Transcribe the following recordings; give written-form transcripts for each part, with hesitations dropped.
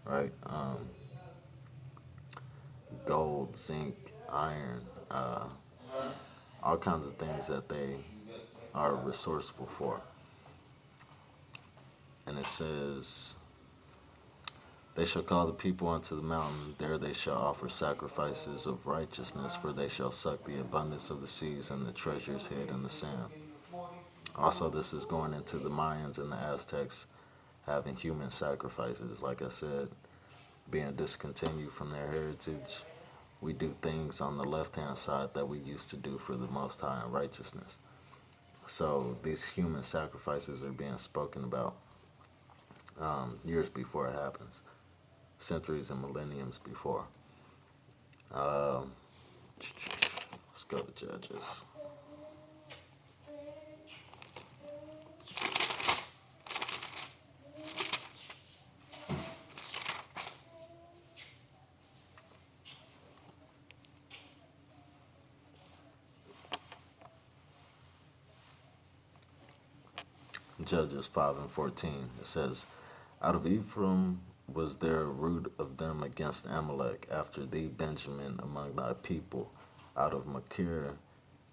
right? Gold, zinc, iron, all kinds of things that they are resourceful for. And it says, they shall call the people unto the mountain, there they shall offer sacrifices of righteousness, for they shall suck the abundance of the seas and the treasures hid in the sand. Also, this is going into the Mayans and the Aztecs having human sacrifices. Like I said, being discontinued from their heritage, we do things on the left hand side that we used to do for the Most High in righteousness. So these human sacrifices are being spoken about years before it happens, centuries and millenniums before. Um, let's go to Judges. Judges 5 and 14. It says, out of Ephraim was there a root of them against Amalek, after thee, Benjamin, among thy people. Out of Machir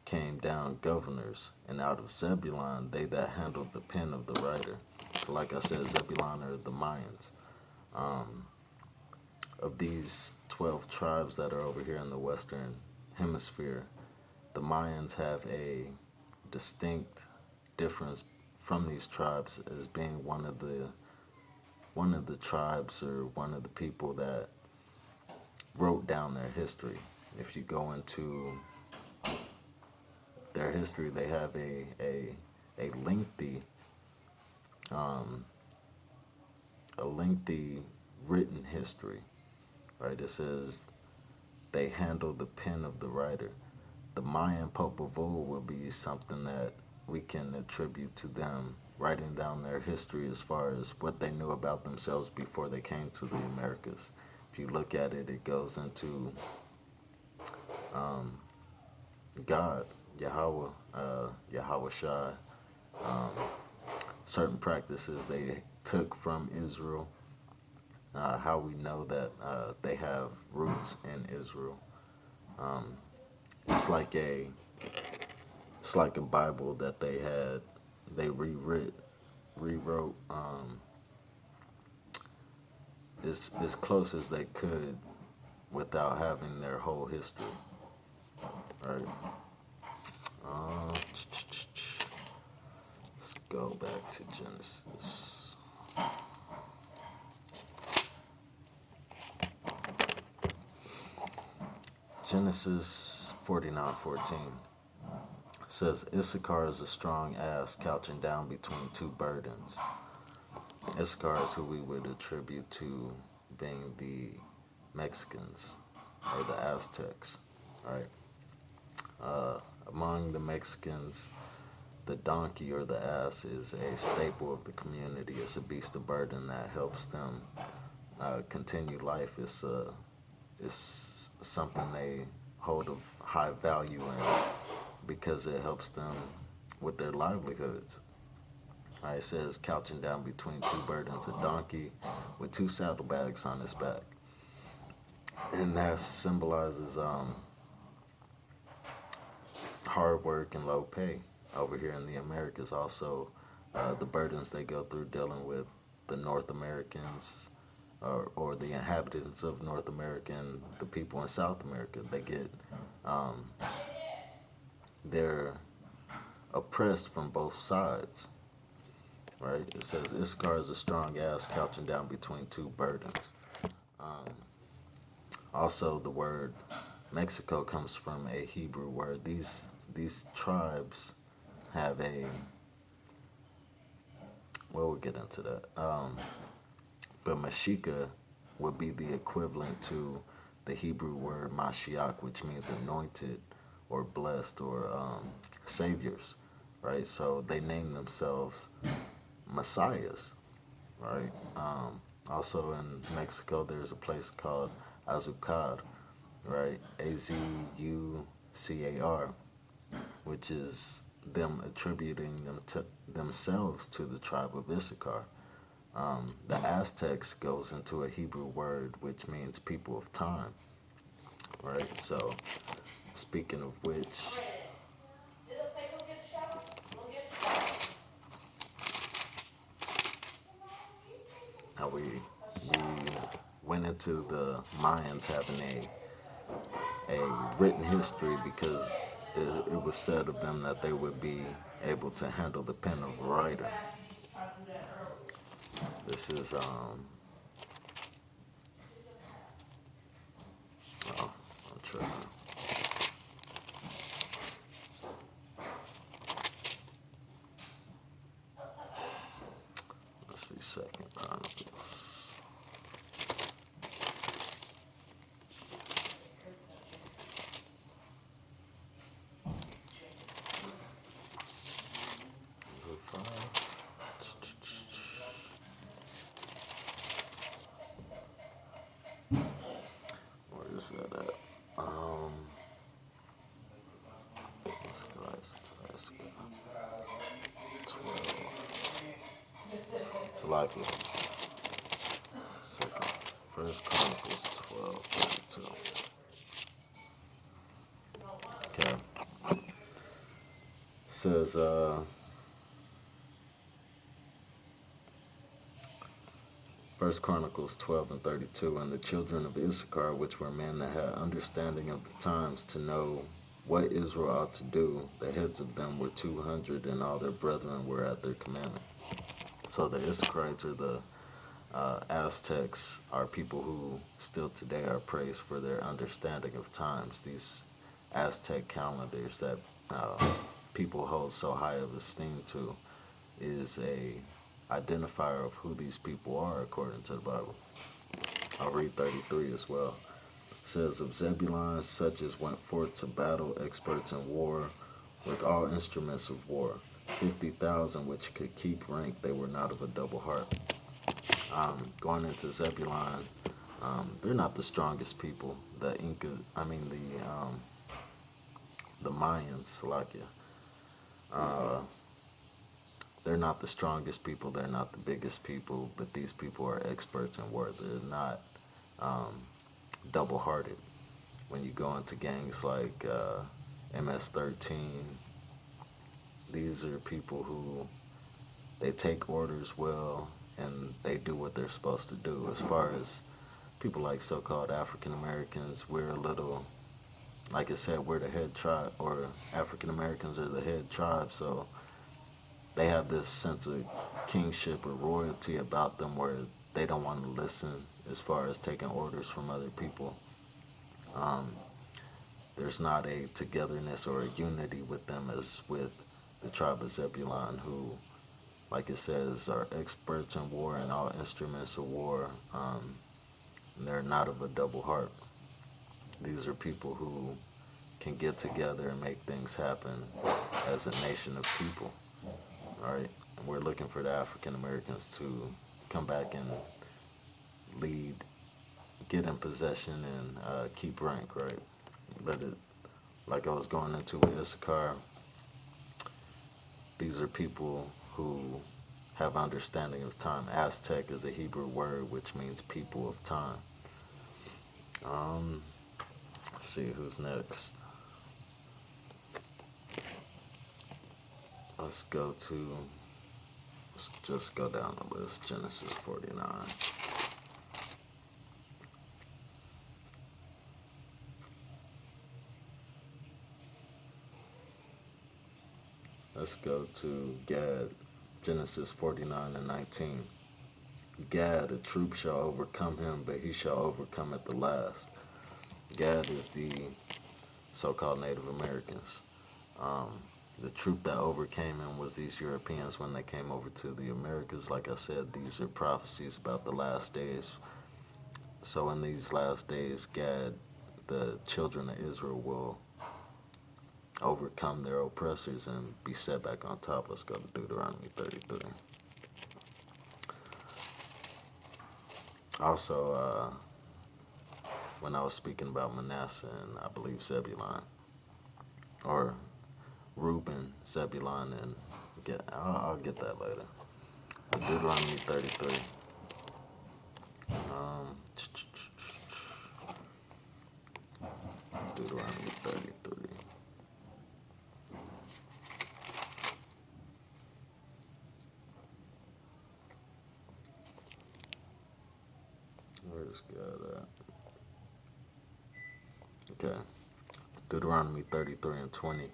came down governors, and out of Zebulun they that handled the pen of the writer. So like I said, Zebulun are the Mayans. Of these 12 tribes that are over here in the western hemisphere, the Mayans have a distinct difference from these tribes as being one of the tribes or one of the people that wrote down their history. If you go into their history, they have a lengthy a lengthy written history. Right? It says they handle the pen of the writer. The Mayan Popol Vuh will be something that we can attribute to them writing down their history as far as what they knew about themselves before they came to the Americas. If you look at it, it goes into God, Yahweh, Yahweh Shai, certain practices they took from Israel, how we know that they have roots in Israel. It's like a it's like a Bible that they rewrote as close as they could without having their whole history. Right? Let's go back to Genesis. Genesis 49:14 says, Issachar is a strong ass couching down between two burdens. Issachar is who we would attribute to being the Mexicans or the Aztecs, right? Among the Mexicans, the donkey or the ass is a staple of the community. It's a beast of burden that helps them continue life. It's something they hold a high value in because it helps them with their livelihoods. It says couching down between two burdens, a donkey with two saddlebags on his back, and that symbolizes hard work and low pay. Over here in the Americas, also the burdens they go through dealing with the North Americans or the inhabitants of North America and the people in South America. They're oppressed from both sides. Right? It says Issachar is a strong ass couching down between two burdens. Also, the word Mexico comes from a Hebrew word. These tribes have a, well, we'll get into that. But Mashika would be the equivalent to the Hebrew word Mashiach, which means anointed or blessed or saviors, right? So they name themselves messiahs, right? Also in Mexico, there's a place called Azucar, right? Azucar, which is them attributing themselves to the tribe of Issachar. The Aztecs goes into a Hebrew word which means people of time, right? So, speaking of which, how we went into the Mayans having a written history because it was said of them that they would be able to handle the pen of a writer. This is I'm trying. Let's be Second Chronicles. Is it five? Where is that at? Let's go. 12. Salakia. Second. First Chronicles 12:32. Okay. Says, First Chronicles 12:32, and the children of Issachar, which were men that had understanding of the times to know what Israel ought to do, the heads of them were 200, and all their brethren were at their commandment. So the Issacharites or the Aztecs are people who still today are praised for their understanding of times. These Aztec calendars that people hold so high of esteem to is a identifier of who these people are according to the Bible. I'll read 33 as well. It says, of Zebulun, such as went forth to battle, experts in war, with all instruments of war. 50,000 which could keep rank, they were not of a double heart. Going into Zebulun, they're not the strongest people. The Mayans, Salakia. They're not the strongest people. They're not the biggest people. But these people are experts in war. They're not double-hearted. When you go into gangs like MS-13, these are people who they take orders well and they do what they're supposed to do. As far as people like so-called African Americans, we're a little, like I said, we're the head tribe, or African Americans are the head tribe, so they have this sense of kingship or royalty about them where they don't want to listen as far as taking orders from other people. There's not a togetherness or a unity with them as with the tribe of Zebulun, who, like it says, are experts in war and all instruments of war. And they're not of a double heart. These are people who can get together and make things happen as a nation of people. All right, and we're looking for the African Americans to come back and lead, get in possession, and keep rank, right? But like I was going into with Issachar, these are people who have understanding of time. Aztec is a Hebrew word which means people of time. Let's see who's next. Let's just go down the list. Genesis 49. Let's go to Gad, Genesis 49:19. Gad, a troop shall overcome him, but he shall overcome at the last. Gad is the so-called Native Americans. The troop that overcame him was these Europeans when they came over to the Americas. Like I said, these are prophecies about the last days. So in these last days, Gad, the children of Israel, will overcome their oppressors and be set back on top. Let's go to Deuteronomy 33. Also, when I was speaking about Manasseh and I believe Zebulun, or Reuben, Zebulun, and I'll get that later. Deuteronomy 33. Deuteronomy 33. Where's God at? Okay. Deuteronomy 33 and 20.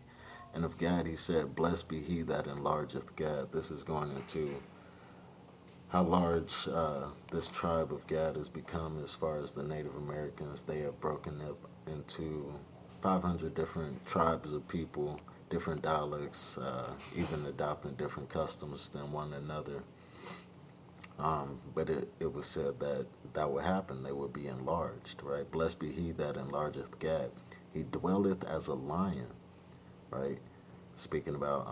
And of Gad he said, Blessed be he that enlargeth Gad. This is going into how large this tribe of Gad has become as far as the Native Americans. They have broken up into 500 different tribes of people, different dialects, even adopting different customs than one another. But it was said that that would happen. They would be enlarged, right? Blessed be he that enlargeth Gad. He dwelleth as a lion, right? Speaking about,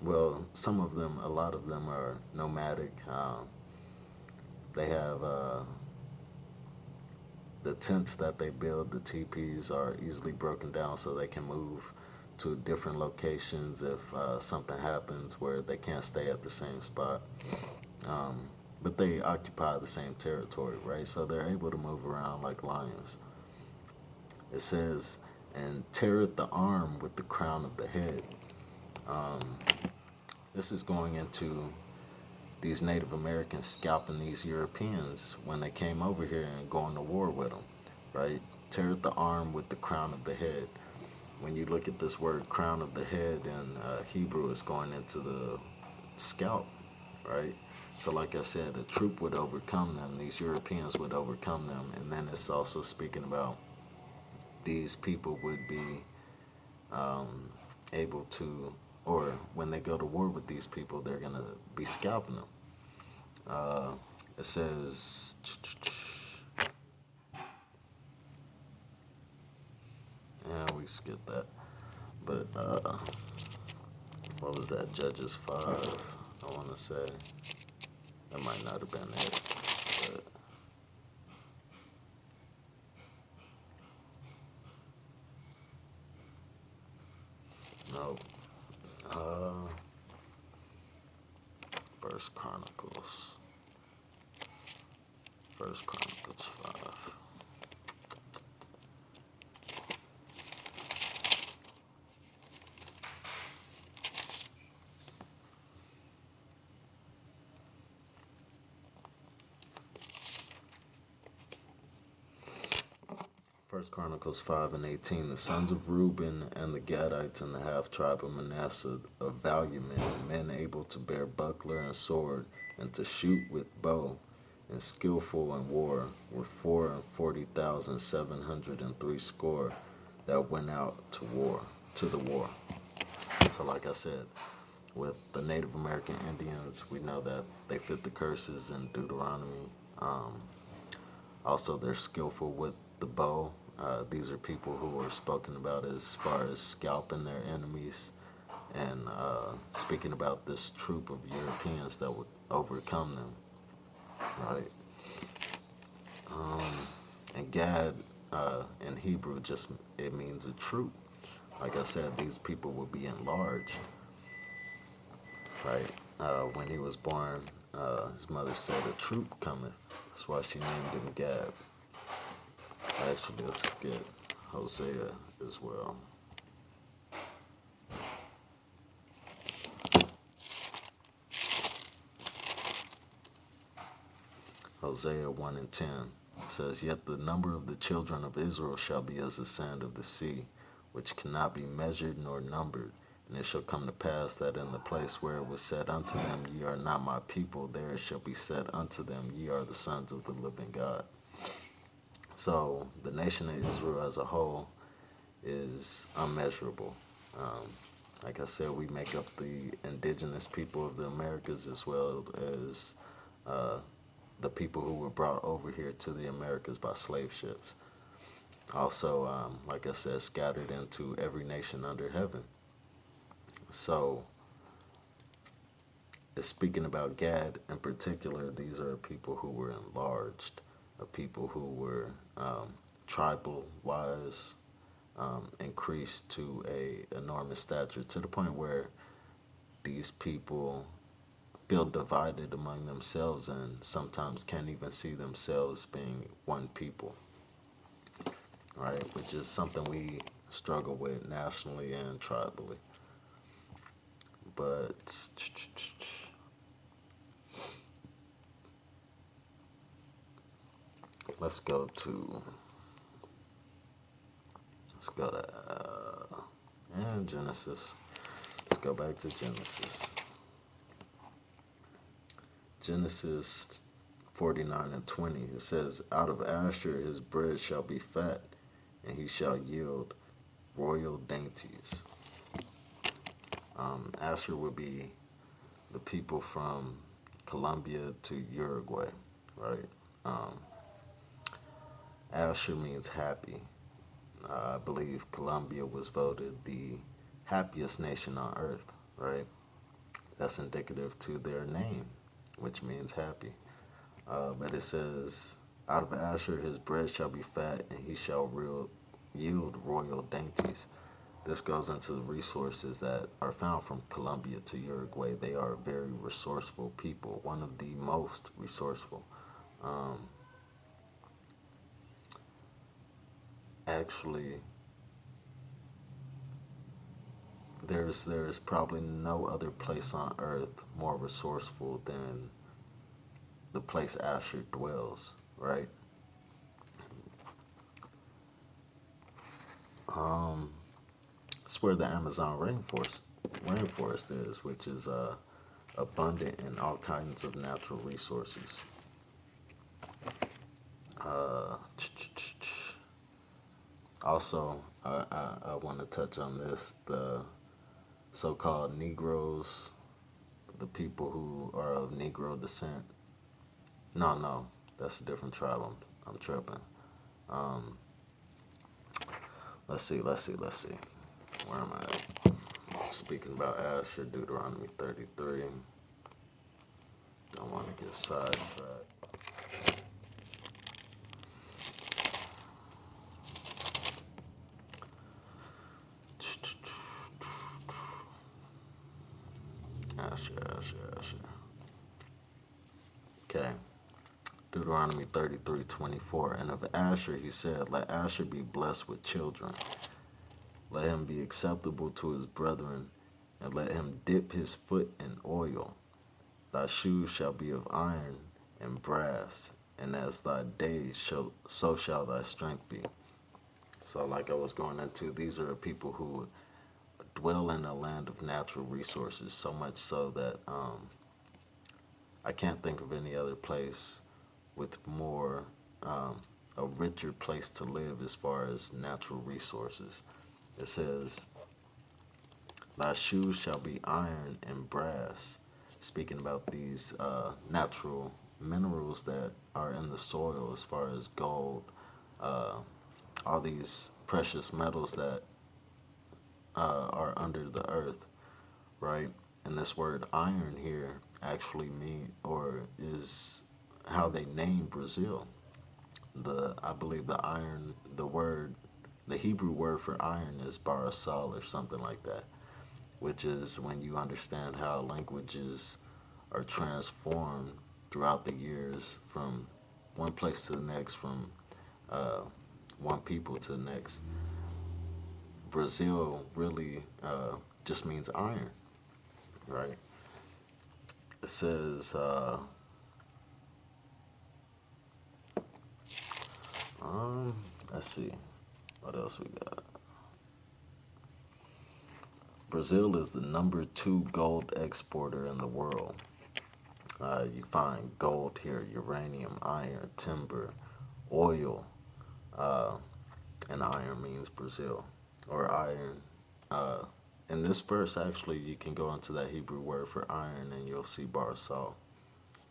well, some of them, a lot of them are nomadic. They have the tents that they build, the teepees, are easily broken down so they can move to different locations if something happens where they can't stay at the same spot. But they occupy the same territory, right? So they're able to move around like lions. It says, and teareth the arm with the crown of the head. This is going into these Native Americans scalping these Europeans when they came over here and going to war with them, right? Teareth the arm with the crown of the head. When you look at this word crown of the head in Hebrew, it's going into the scalp, right? So like I said, a troop would overcome them. These Europeans would overcome them. And then it's also speaking about these people would be able to, or when they go to war with these people, they're going to be scalping them. It says, yeah, we skipped that. But what was that? Judges 5, I want to say. That might not have been it. But no. First Chronicles. First Chronicles 5. First Chronicles 5 and 18. The sons of Reuben and the Gadites and the half tribe of Manasseh, of valiant men able to bear buckler and sword, and to shoot with bow, and skillful in war, were 44,703 score that went out to the war. So, like I said, with the Native American Indians, we know that they fit the curses in Deuteronomy. Also, they're skillful with the bow. These are people who are spoken about as far as scalping their enemies, and speaking about this troop of Europeans that would overcome them, right? And Gad in Hebrew just it means a troop. Like I said, these people will be enlarged, right? When he was born, his mother said, "A troop cometh." That's why she named him Gad. Actually, let's get Hosea as well. Hosea 1 and 10 says, Yet the number of the children of Israel shall be as the sand of the sea, which cannot be measured nor numbered. And it shall come to pass that in the place where it was said unto them, Ye are not my people, there it shall be said unto them, Ye are the sons of the living God. So the nation of Israel as a whole is unmeasurable. Like I said, we make up the indigenous people of the Americas as well as the people who were brought over here to the Americas by slave ships. Also, like I said, scattered into every nation under heaven. So, speaking about Gad in particular, these are people who were enlarged, people who were tribal wise, increased to a enormous stature to the point where these people feel divided among themselves and sometimes can't even see themselves being one people, right? Which is something we struggle with nationally and tribally. But let's go to let's go to Genesis. Let's go back to Genesis. Genesis 49 and 20. It says, "Out of Asher his bread shall be fat, and he shall yield royal dainties." Asher would be the people from Colombia to Uruguay, right? Um, Asher means happy. I believe Colombia was voted the happiest nation on earth, right? That's indicative to their name, which means happy. But it says, "Out of Asher his bread shall be fat, and he shall yield royal dainties." This goes into the resources that are found from Colombia to Uruguay. They are very resourceful people, one of the most resourceful. Um, Actually, there's probably no other place on earth more resourceful than the place Asher dwells, right? It's where the Amazon rainforest is, which is abundant in all kinds of natural resources. Uh, Also, I want to touch on this: the so-called Negroes, the people who are of Negro descent. No, that's a different tribe. I'm tripping. Um, let's see. Where am I at? Speaking about Asher, Deuteronomy 33. Don't want to get sidetracked. Asher. Okay. Deuteronomy 33:24. "And of Asher he said, Let Asher be blessed with children. Let him be acceptable to his brethren, and let him dip his foot in oil. Thy shoes shall be of iron and brass, and as thy days so shall thy strength be." So, like I was going into, these are people who dwell in a land of natural resources, so much so that I can't think of any other place with more, a richer place to live as far as natural resources. It says, "Thy shoes shall be iron and brass," speaking about these natural minerals that are in the soil, as far as gold, uh, all these precious metals that are under the earth, right? And this word iron here actually mean or is how they name Brazil. I believe the Hebrew word for iron is barasal or something like that, which is when you understand how languages are transformed throughout the years from one place to the next, from uh, one people to the next. Brazil really just means iron, right? It says, um, let's see, what else we got? Brazil is the number 2 gold exporter in the world. You find gold here, uranium, iron, timber, oil, uh, and iron means Brazil, or iron. Uh, in this verse, actually, you can go into that Hebrew word for iron and you'll see bar salt,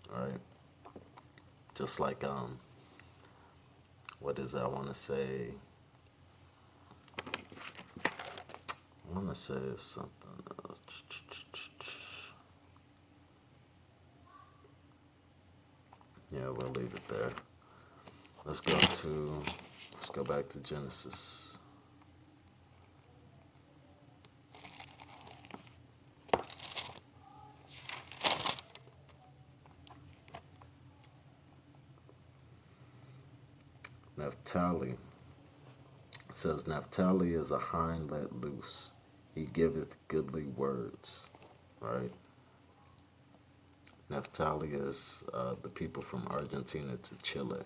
right? Just like, what is that? I want to say something else. Yeah, we'll leave it there. Let's go back to Genesis. Naphtali says, Naphtali is a hind let loose. He giveth goodly words. Right? Naphtali is the people from Argentina to Chile.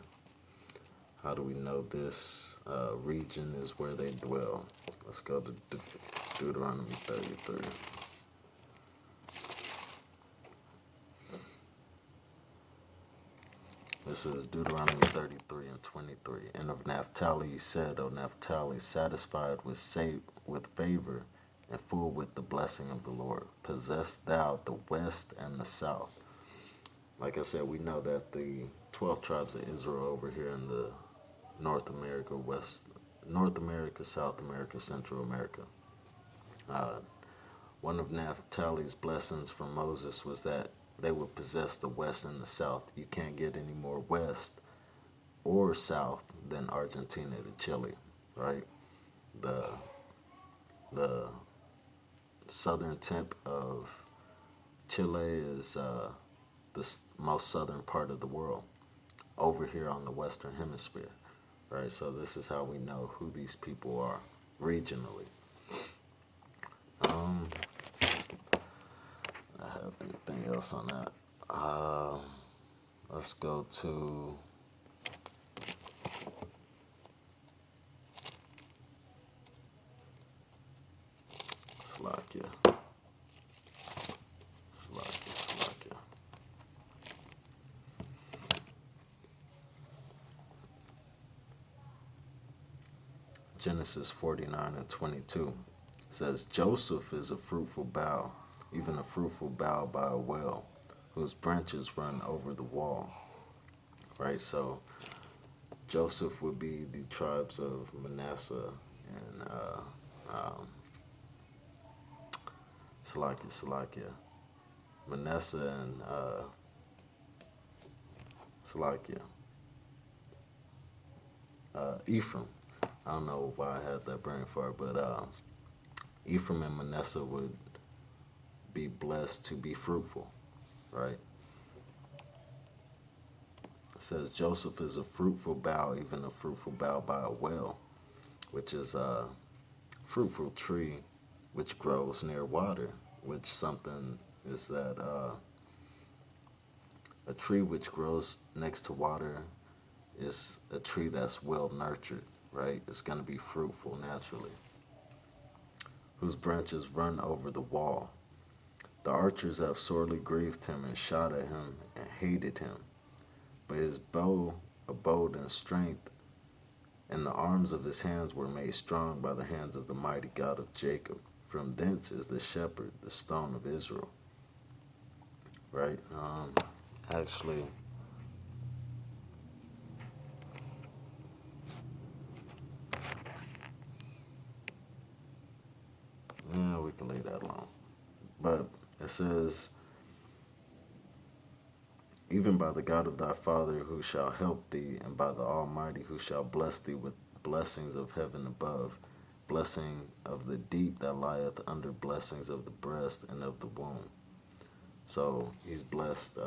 How do we know this region is where they dwell? Let's go to Deuteronomy 33. This is Deuteronomy 33 and 23. And of Naphtali he said, O Naphtali, satisfied with favor and full with the blessing of the Lord, possess thou the west and the south. Like I said, we know that the 12 tribes of Israel over here in the North America, South America, Central America. One of Naphtali's blessings from Moses was that they would possess the west and the south. You can't get any more west or south than Argentina to Chile, right? The the southern tip of Chile is the most southern part of the world over here on the western hemisphere, right? So this is how we know who these people are regionally. I have anything else on that? Let's go to Slovakia. Slovakia. Genesis 49 and 22 says, Joseph is a fruitful bough, even a fruitful bough by a well, whose branches run over the wall. Right? So Joseph would be the tribes of Manasseh and Slovakia. Manasseh and Slovakia. Ephraim. I don't know why I had that brain fart, but Ephraim and Manasseh would be blessed to be fruitful, right? It says Joseph is a fruitful bough, even a fruitful bough by a well, which is a fruitful tree which grows near water, which something is that a tree which grows next to water is a tree that's well nurtured, right? It's going to be fruitful naturally. Whose branches run over the wall. The archers have sorely grieved him and shot at him and hated him. But his bow abode in strength, and the arms of his hands were made strong by the hands of the mighty God of Jacob. From thence is the shepherd, the stone of Israel. Right? Actually, yeah, we can leave that alone. But it says, even by the God of thy father who shall help thee, and by the Almighty who shall bless thee with blessings of heaven above, blessing of the deep that lieth under, blessings of the breast and of the womb. So he's blessed.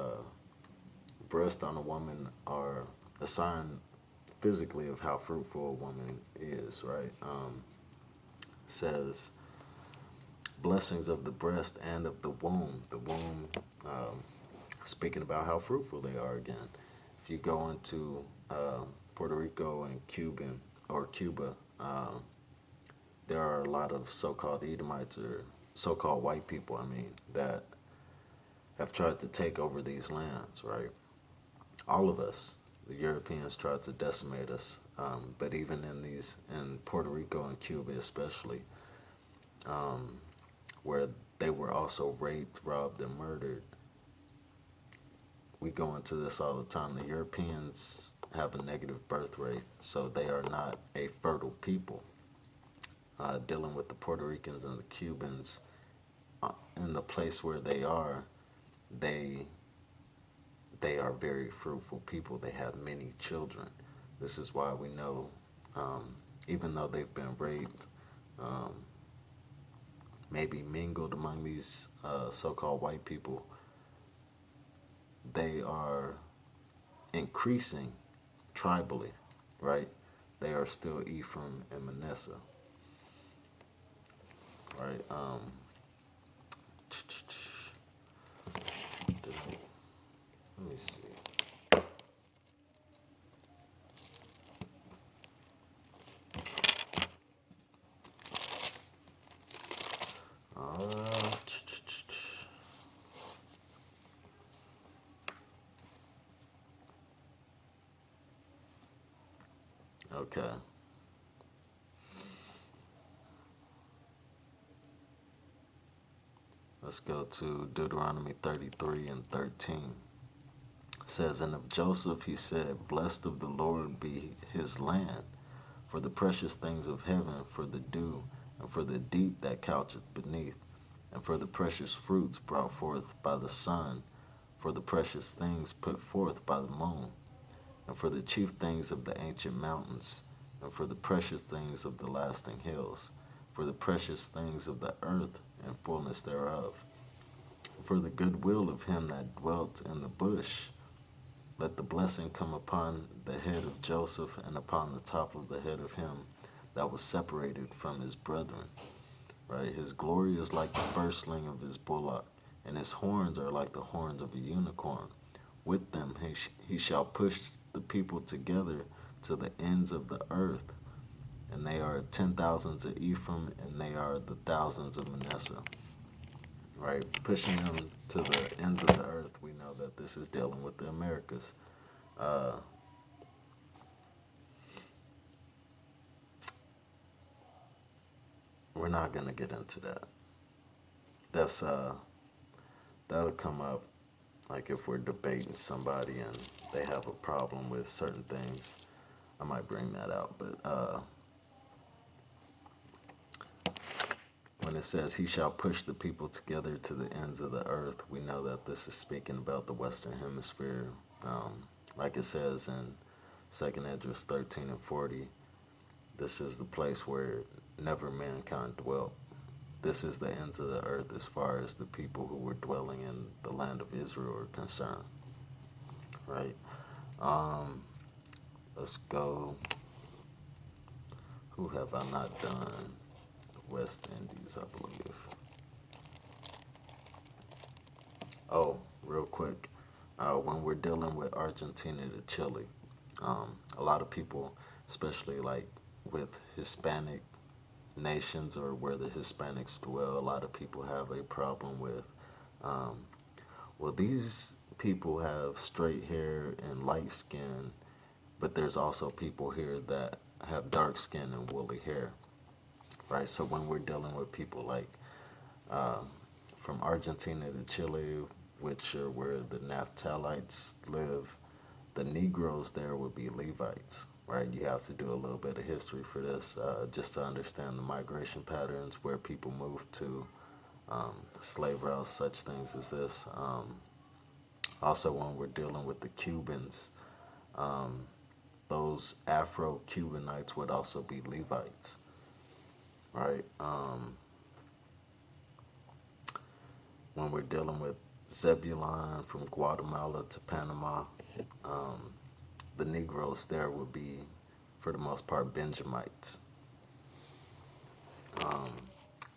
Breast on a woman are a sign physically of how fruitful a woman is, right? Says blessings of the breast and of the womb. The womb, speaking about how fruitful they are again. If you go into Puerto Rico and Cuba, there are a lot of so-called Edomites or so-called white people, that have tried to take over these lands, right? All of us, the Europeans, tried to decimate us, but even in Puerto Rico and Cuba especially, where they were also raped, robbed, and murdered. We go into this all the time. The Europeans have a negative birth rate, so they are not a fertile people. Dealing with the Puerto Ricans and the Cubans, in the place where they are very fruitful people. They have many children. This is why we know, even though they've been raped, maybe mingled among these so-called white people, they are increasing tribally, right? they are still Ephraim and Manasseh. Right? Let me see. Uh, okay. Let's go to Deuteronomy 33 and 13. It says, and of Joseph he said, blessed of the Lord be his land, for the precious things of heaven, for the dew, and for the deep that coucheth beneath, and for the precious fruits brought forth by the sun, for the precious things put forth by the moon, and for the chief things of the ancient mountains, and for the precious things of the lasting hills, for the precious things of the earth and fullness thereof, for the good will of him that dwelt in the bush. Let the blessing come upon the head of Joseph and upon the top of the head of him that was separated from his brethren. Right? His glory is like the firstling of his bullock, and his horns are like the horns of a unicorn. With them he shall push the people together to the ends of the earth, and they are 10,000s of Ephraim, and they are the thousands of Manasseh. Right? Pushing them to the ends of the earth, we know that this is dealing with the Americas. We're not gonna get into that. That's that'll come up like if we're debating somebody and they have a problem with certain things. I might bring that out, but when it says he shall push the people together to the ends of the earth, we know that this is speaking about the Western Hemisphere. Like it says in 2nd Esdras 13 and 40, this is the place where never mankind dwelt. This is the ends of the earth as far as the people who were dwelling in the land of Israel are concerned. Right? Let's go. Who have I not done? West Indies, I believe. Oh, real quick. When we're dealing with Argentina to Chile, a lot of people, especially like with Hispanic nations or where the Hispanics dwell, a lot of people have a problem with, well, these people have straight hair and light skin, but there's also people here that have dark skin and woolly hair, right? So when we're dealing with people like from Argentina to Chile, which are where the Naphtalites live, the Negroes there would be Levites, right? You have to do a little bit of history for this just to understand the migration patterns, where people moved to, slave routes, such things as this. Also, when we're dealing with the Cubans, those Afro-Cubanites would also be Levites, right? When we're dealing with Zebulon from Guatemala to Panama, the Negroes there would be, for the most part, Benjamites,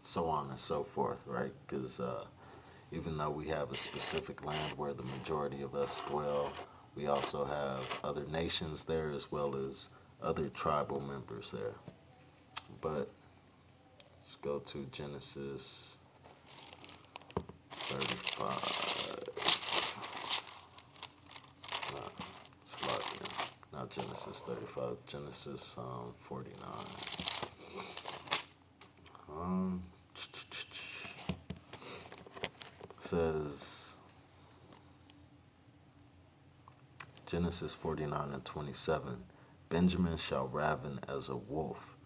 so on and so forth, right? Because even though we have a specific land where the majority of us dwell, we also have other nations there as well as other tribal members there. But let's go to Genesis 35. Not Genesis 35, Genesis 49. Says Genesis 49 and 27, Benjamin shall raven as a wolf.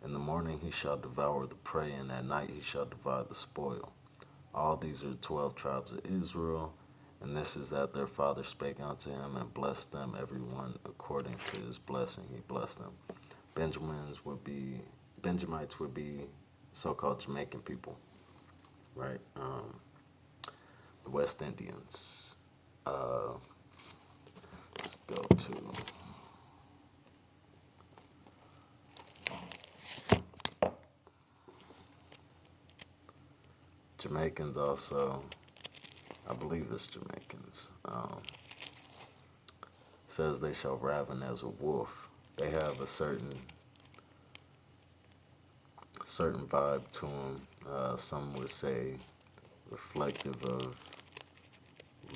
In the morning he shall devour the prey, and at night he shall divide the spoil. All these are the 12 tribes of Israel, and this is that their father spake unto him and blessed them, every one according to his blessing he blessed them. Benjamites would be so-called Jamaican people, right? The West Indians. Let's go to Jamaicans also, I believe it's Jamaicans, says they shall raven as a wolf. They have a certain vibe to them. Some would say reflective of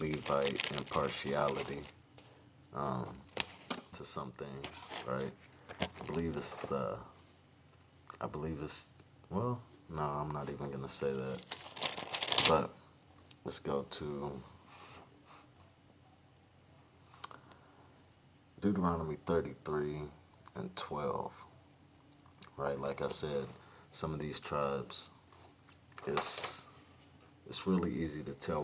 Levite impartiality um, to some things, right? I believe it's the. I believe it's. Well, no, I'm not even gonna say that. But let's go to Deuteronomy 33 and 12. Right, like I said, some of these tribes, it's it's really easy to tell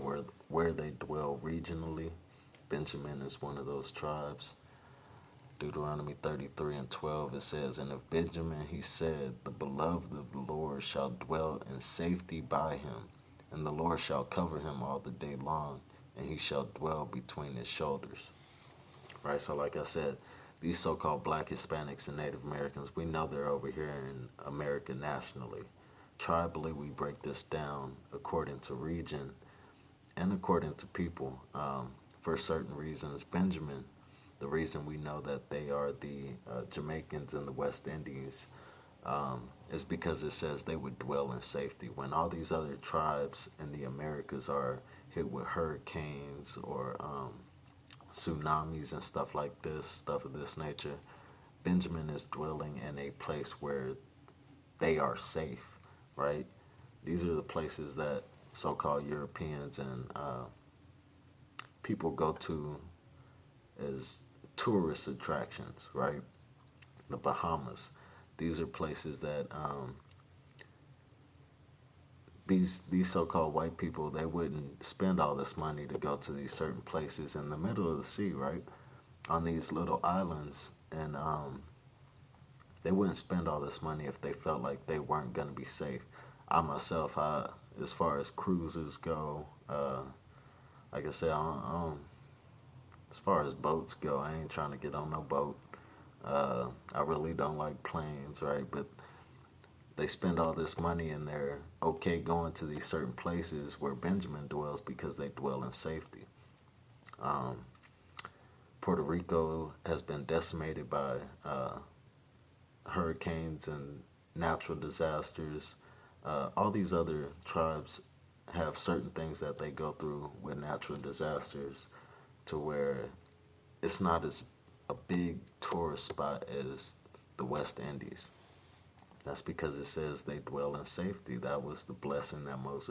where they dwell regionally. Benjamin is one of those tribes. Deuteronomy 33 and 12, it says, "And of Benjamin he said, The beloved of the Lord shall dwell in safety by him, and the Lord shall cover him all the day long, and he shall dwell between his shoulders." Right, so like I said, these so-called black Hispanics and Native Americans, we know they're over here in America nationally. Tribally, we break this down according to region and according to people. For certain reasons, Benjamin, the reason we know that they are the Jamaicans in the West Indies is because it says they would dwell in safety. When all these other tribes in the Americas are hit with hurricanes or tsunamis and stuff of this nature, Benjamin is dwelling in a place where they are safe, right? These are the places that so-called Europeans and people go to as tourist attractions, right? The Bahamas. These are places that these so-called white people, they wouldn't spend all this money to go to these certain places in the middle of the sea, right? On these little islands, and they wouldn't spend all this money if they felt like they weren't going to be safe. I myself, as far as cruises go, like I said, as far as boats go, I ain't trying to get on no boat. I really don't like planes, right? But they spend all this money and they're okay going to these certain places where Benjamin dwells because they dwell in safety. Puerto Rico has been decimated by hurricanes and natural disasters. All these other tribes have certain things that they go through with natural disasters to where it's not as a big tourist spot as the West Indies. That's because it says they dwell in safety. That was the blessing that Moses